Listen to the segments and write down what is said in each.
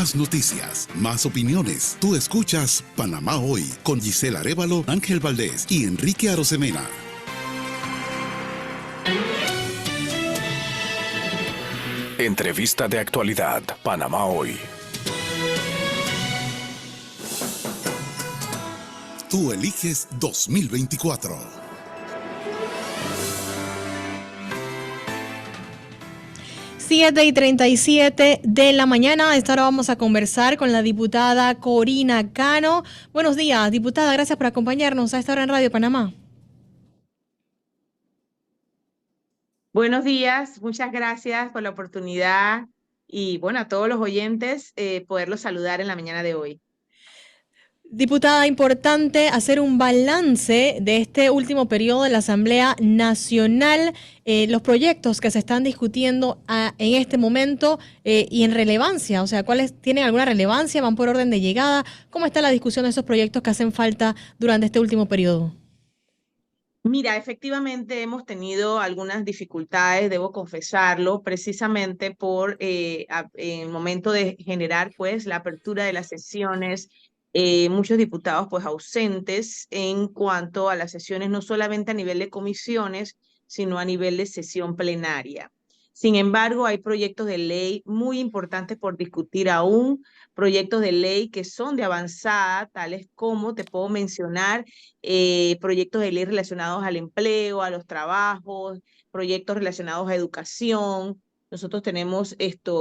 Más noticias, más opiniones. Tú escuchas Panamá Hoy con Gisela Arévalo, Ángel Valdés y Enrique Arosemena. Entrevista de actualidad, Panamá Hoy. Tú eliges 2024. 7:37 de la mañana. A esta hora vamos a conversar con la diputada Corina Cano. Buenos días, diputada. Gracias por acompañarnos a esta hora en Radio Panamá. Buenos días, muchas gracias por la oportunidad y bueno, a todos los oyentes poderlos saludar en la mañana de hoy. Diputada, importante hacer un balance de este último periodo de la Asamblea Nacional, los proyectos que se están discutiendo en este momento y en relevancia, o sea, ¿cuáles tienen alguna relevancia? ¿Van por orden de llegada? ¿Cómo está la discusión de esos proyectos que hacen falta durante este último periodo? Mira, efectivamente hemos tenido algunas dificultades, debo confesarlo, precisamente por en el momento de generar pues la apertura de las sesiones, muchos diputados pues ausentes en cuanto a las sesiones, no solamente a nivel de comisiones, sino a nivel de sesión plenaria. Sin embargo, hay proyectos de ley muy importantes por discutir aún, proyectos de ley que son de avanzada, tales como te puedo mencionar proyectos de ley relacionados al empleo, a los trabajos, proyectos relacionados a educación. Nosotros tenemos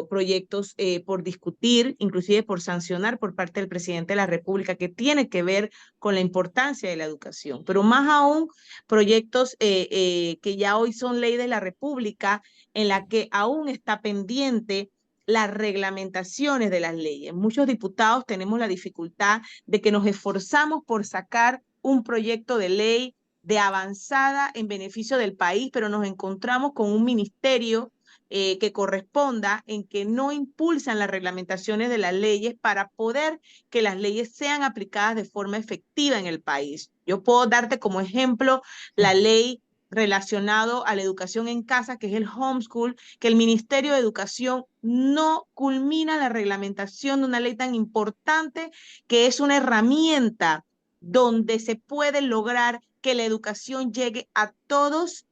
proyectos por discutir, inclusive por sancionar por parte del presidente de la República, que tiene que ver con la importancia de la educación. Pero más aún, proyectos que ya hoy son ley de la República, en la que aún está pendiente las reglamentaciones de las leyes. Muchos diputados tenemos la dificultad de que nos esforzamos por sacar un proyecto de ley de avanzada en beneficio del país, pero nos encontramos con un ministerio que corresponda en que no impulsan las reglamentaciones de las leyes para poder que las leyes sean aplicadas de forma efectiva en el país. Yo puedo darte como ejemplo la ley relacionado a la educación en casa, que es el homeschool, que el Ministerio de Educación no culmina la reglamentación de una ley tan importante que es una herramienta donde se puede lograr que la educación llegue a todos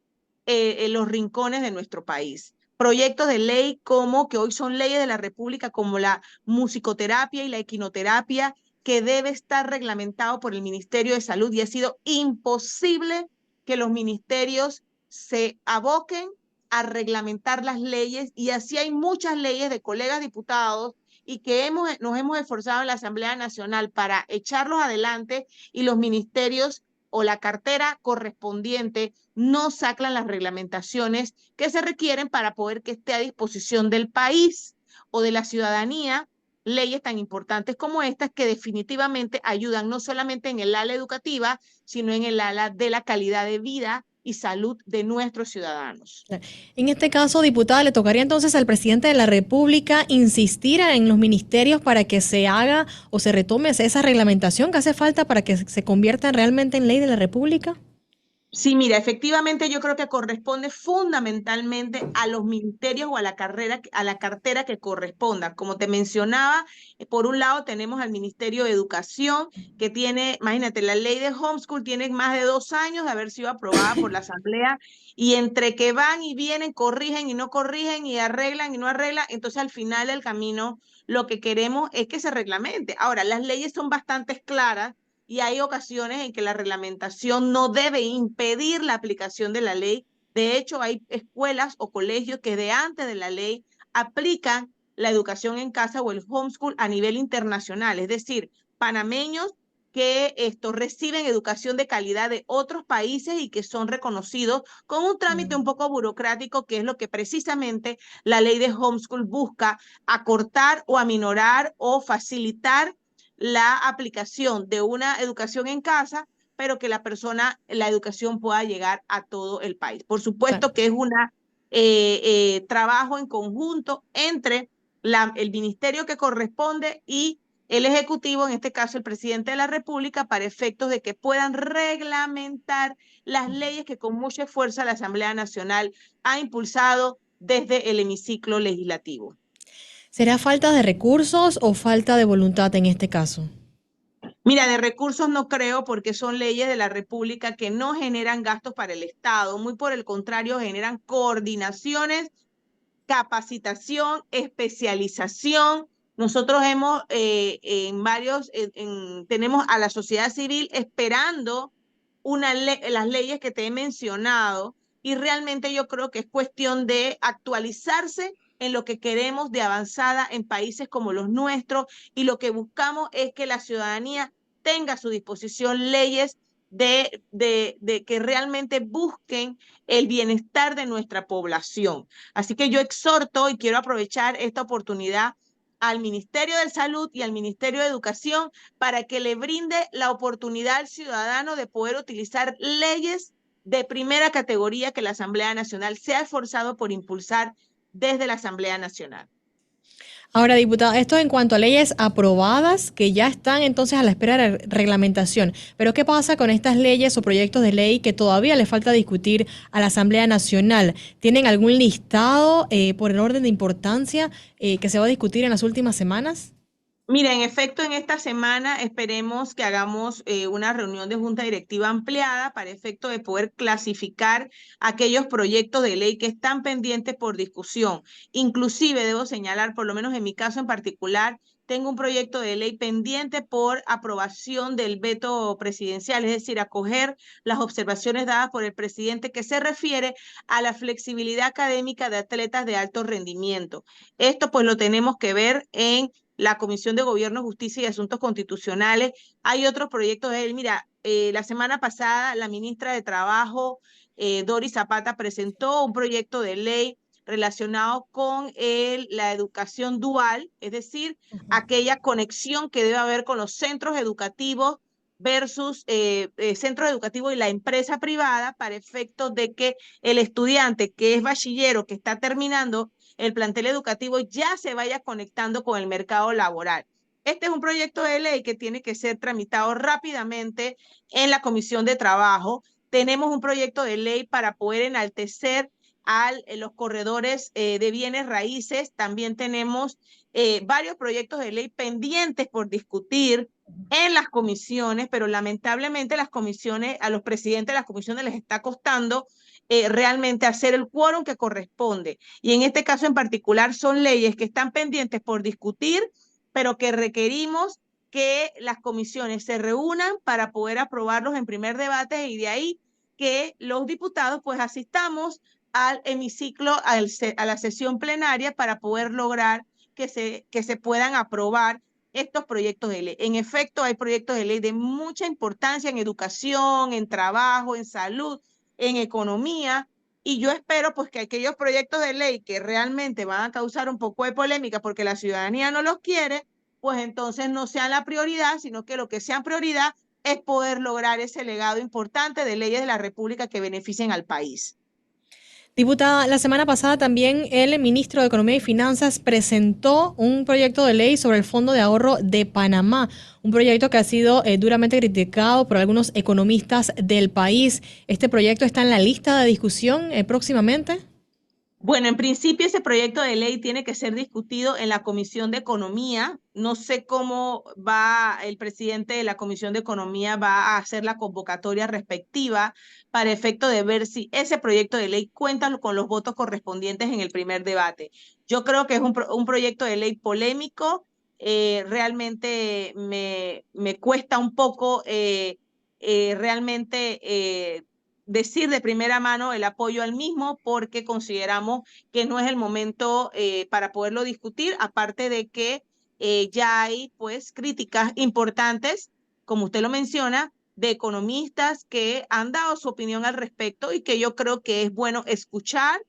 en los rincones de nuestro país. Proyectos de ley como que hoy son leyes de la República, como la musicoterapia y la equinoterapia, que debe estar reglamentado por el Ministerio de Salud, y ha sido imposible que los ministerios se aboquen a reglamentar las leyes, y así hay muchas leyes de colegas diputados y que nos hemos esforzado en la Asamblea Nacional para echarlos adelante, y los ministerios o la cartera correspondiente no sacan las reglamentaciones que se requieren para poder que esté a disposición del país o de la ciudadanía leyes tan importantes como estas, que definitivamente ayudan no solamente en el ala educativa, sino en el ala de la calidad de vida y salud de nuestros ciudadanos. En este caso, diputada, le tocaría entonces al presidente de la República insistir en los ministerios para que se haga o se retome esa reglamentación que hace falta para que se convierta realmente en ley de la República. Sí, mira, efectivamente yo creo que corresponde fundamentalmente a los ministerios o a la cartera que corresponda. Como te mencionaba, por un lado tenemos al Ministerio de Educación, que tiene, imagínate, la ley de homeschool tiene más de 2 años de haber sido aprobada por la Asamblea, y entre que van y vienen, corrigen y no corrigen, y arreglan y no arreglan, entonces al final del camino lo que queremos es que se reglamente. Ahora, las leyes son bastante claras, y hay ocasiones en que la reglamentación no debe impedir la aplicación de la ley. De hecho, hay escuelas o colegios que de antes de la ley aplican la educación en casa o el homeschool a nivel internacional, es decir, panameños que reciben educación de calidad de otros países y que son reconocidos con un trámite un poco burocrático, que es lo que precisamente la ley de homeschool busca: acortar o aminorar o facilitar la aplicación de una educación en casa, pero que la educación pueda llegar a todo el país. Por supuesto que es un trabajo en conjunto entre el ministerio que corresponde y el Ejecutivo, en este caso el presidente de la República, para efectos de que puedan reglamentar las leyes que con mucho esfuerzo la Asamblea Nacional ha impulsado desde el hemiciclo legislativo. ¿Será falta de recursos o falta de voluntad en este caso? Mira, de recursos no creo porque son leyes de la República que no generan gastos para el Estado, muy por el contrario, generan coordinaciones, capacitación, especialización. Nosotros hemos en varios, tenemos a la sociedad civil esperando las leyes que te he mencionado y realmente yo creo que es cuestión de actualizarse en lo que queremos de avanzada en países como los nuestros y lo que buscamos es que la ciudadanía tenga a su disposición leyes de que realmente busquen el bienestar de nuestra población. Así que yo exhorto y quiero aprovechar esta oportunidad al Ministerio de Salud y al Ministerio de Educación para que le brinde la oportunidad al ciudadano de poder utilizar leyes de primera categoría que la Asamblea Nacional se ha esforzado por impulsar desde la Asamblea Nacional. Ahora, diputada, esto en cuanto a leyes aprobadas que ya están entonces a la espera de reglamentación. Pero ¿qué pasa con estas leyes o proyectos de ley que todavía le falta discutir a la Asamblea Nacional? ¿Tienen algún listado por el orden de importancia que se va a discutir en las últimas semanas? Mira, en efecto, en esta semana esperemos que hagamos una reunión de junta directiva ampliada para efecto de poder clasificar aquellos proyectos de ley que están pendientes por discusión. Inclusive debo señalar, por lo menos en mi caso en particular, tengo un proyecto de ley pendiente por aprobación del veto presidencial, es decir, acoger las observaciones dadas por el presidente que se refiere a la flexibilidad académica de atletas de alto rendimiento. Esto pues lo tenemos que ver en la Comisión de Gobierno, Justicia y Asuntos Constitucionales. Hay otros proyectos de él. Mira, la semana pasada la ministra de Trabajo, Doris Zapata, presentó un proyecto de ley relacionado con la educación dual, es decir, aquella conexión que debe haber con los centros educativos versus centros educativos y la empresa privada para efectos de que el estudiante que es bachillero, que está terminando el plantel educativo ya se vaya conectando con el mercado laboral. Este es un proyecto de ley que tiene que ser tramitado rápidamente en la Comisión de Trabajo. Tenemos un proyecto de ley para poder enaltecer a los corredores de bienes raíces. También tenemos varios proyectos de ley pendientes por discutir en las comisiones, pero lamentablemente las comisiones, a los presidentes de las comisiones les está costando realmente hacer el quórum que corresponde. Y en este caso en particular son leyes que están pendientes por discutir, pero que requerimos que las comisiones se reúnan para poder aprobarlos en primer debate y de ahí que los diputados pues asistamos al hemiciclo, a la sesión plenaria para poder lograr que se puedan aprobar estos proyectos de ley. En efecto, hay proyectos de ley de mucha importancia en educación, en trabajo, en salud, en economía, y yo espero pues que aquellos proyectos de ley que realmente van a causar un poco de polémica porque la ciudadanía no los quiere, pues entonces no sean la prioridad, sino que lo que sean prioridad es poder lograr ese legado importante de leyes de la República que beneficien al país. Diputada, la semana pasada también el ministro de Economía y Finanzas presentó un proyecto de ley sobre el Fondo de Ahorro de Panamá, un proyecto que ha sido duramente criticado por algunos economistas del país. ¿Este proyecto está en la lista de discusión próximamente? Bueno, en principio ese proyecto de ley tiene que ser discutido en la Comisión de Economía. No sé cómo va el presidente de la Comisión de Economía va a hacer la convocatoria respectiva para efecto de ver si ese proyecto de ley cuenta con los votos correspondientes en el primer debate. Yo creo que es un proyecto de ley polémico. Realmente me cuesta un poco realmente decir de primera mano el apoyo al mismo porque consideramos que no es el momento para poderlo discutir, aparte de que ya hay pues críticas importantes, como usted lo menciona, de economistas que han dado su opinión al respecto y que yo creo que es bueno escuchar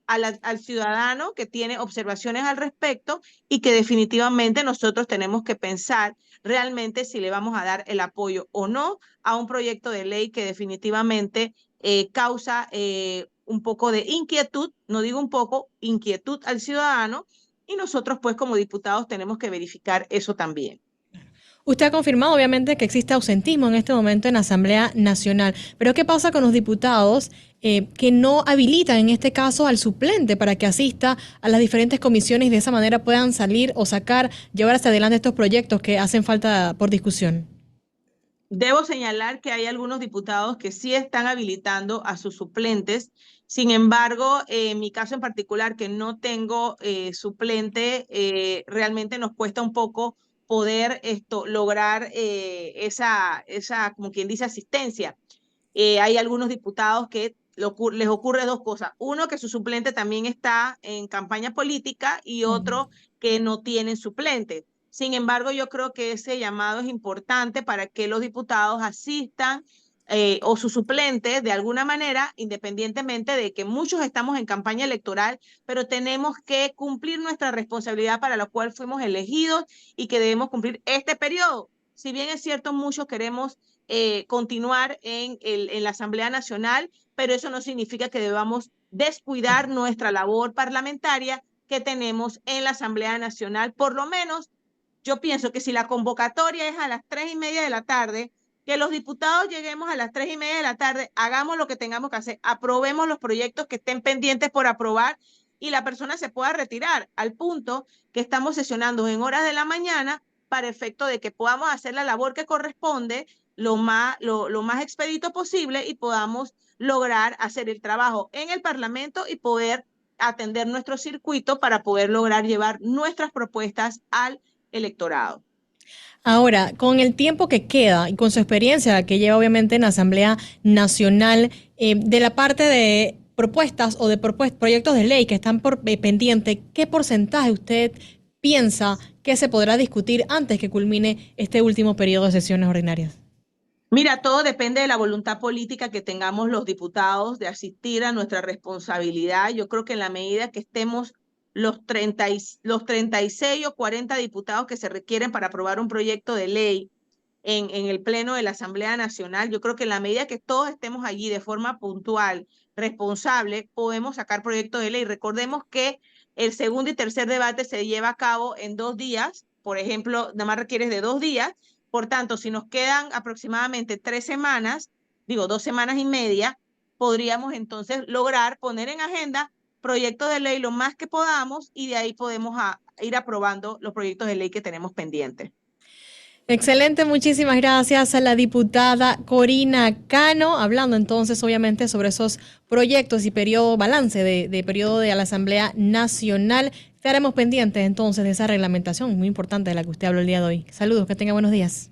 al ciudadano que tiene observaciones al respecto y que definitivamente nosotros tenemos que pensar realmente si le vamos a dar el apoyo o no a un proyecto de ley que definitivamente causa un poco de inquietud, no digo un poco, inquietud al ciudadano y nosotros pues como diputados tenemos que verificar eso también. Usted ha confirmado, obviamente, que existe ausentismo en este momento en la Asamblea Nacional, pero ¿qué pasa con los diputados que no habilitan, en este caso, al suplente para que asista a las diferentes comisiones y de esa manera puedan salir o sacar, llevar hacia adelante estos proyectos que hacen falta por discusión? Debo señalar que hay algunos diputados que sí están habilitando a sus suplentes. Sin embargo, en mi caso en particular, que no tengo suplente, realmente nos cuesta un poco poder lograr como quien dice, asistencia. Hay algunos diputados que les ocurre dos cosas. Uno, que su suplente también está en campaña política y otro, que no tienen suplente. Sin embargo, yo creo que ese llamado es importante para que los diputados asistan o sus suplentes de alguna manera, independientemente de que muchos estamos en campaña electoral, pero tenemos que cumplir nuestra responsabilidad para la cual fuimos elegidos y que debemos cumplir este periodo. Si bien es cierto, muchos queremos continuar en la Asamblea Nacional, pero eso no significa que debamos descuidar nuestra labor parlamentaria que tenemos en la Asamblea Nacional. Por lo menos, yo pienso que si la convocatoria es a las 3:30 de la tarde, que los diputados lleguemos a las 3:30 de la tarde, hagamos lo que tengamos que hacer, aprobemos los proyectos que estén pendientes por aprobar y la persona se pueda retirar, al punto que estamos sesionando en horas de la mañana para efecto de que podamos hacer la labor que corresponde lo más expedito posible y podamos lograr hacer el trabajo en el Parlamento y poder atender nuestro circuito para poder lograr llevar nuestras propuestas al electorado. Ahora, con el tiempo que queda y con su experiencia que lleva obviamente en la Asamblea Nacional, de la parte de propuestas o de proyectos de ley que están pendientes, ¿qué porcentaje usted piensa que se podrá discutir antes que culmine este último periodo de sesiones ordinarias? Mira, todo depende de la voluntad política que tengamos los diputados de asistir a nuestra responsabilidad. Yo creo que en la medida que estemos los 36 o 40 diputados que se requieren para aprobar un proyecto de ley en el Pleno de la Asamblea Nacional, yo creo que en la medida que todos estemos allí de forma puntual, responsable, podemos sacar proyectos de ley. Recordemos que el segundo y tercer debate se lleva a cabo en 2 días. Por ejemplo, nada más requieres de 2 días. Por tanto, si nos quedan aproximadamente 3 semanas, 2 semanas y media, podríamos entonces lograr poner en agenda proyectos de ley lo más que podamos y de ahí podemos ir aprobando los proyectos de ley que tenemos pendientes. Excelente, muchísimas gracias a la diputada Corina Cano, hablando entonces obviamente sobre esos proyectos y balance de periodo de la Asamblea Nacional. Estaremos pendientes entonces de esa reglamentación muy importante de la que usted habló el día de hoy. Saludos, que tenga buenos días.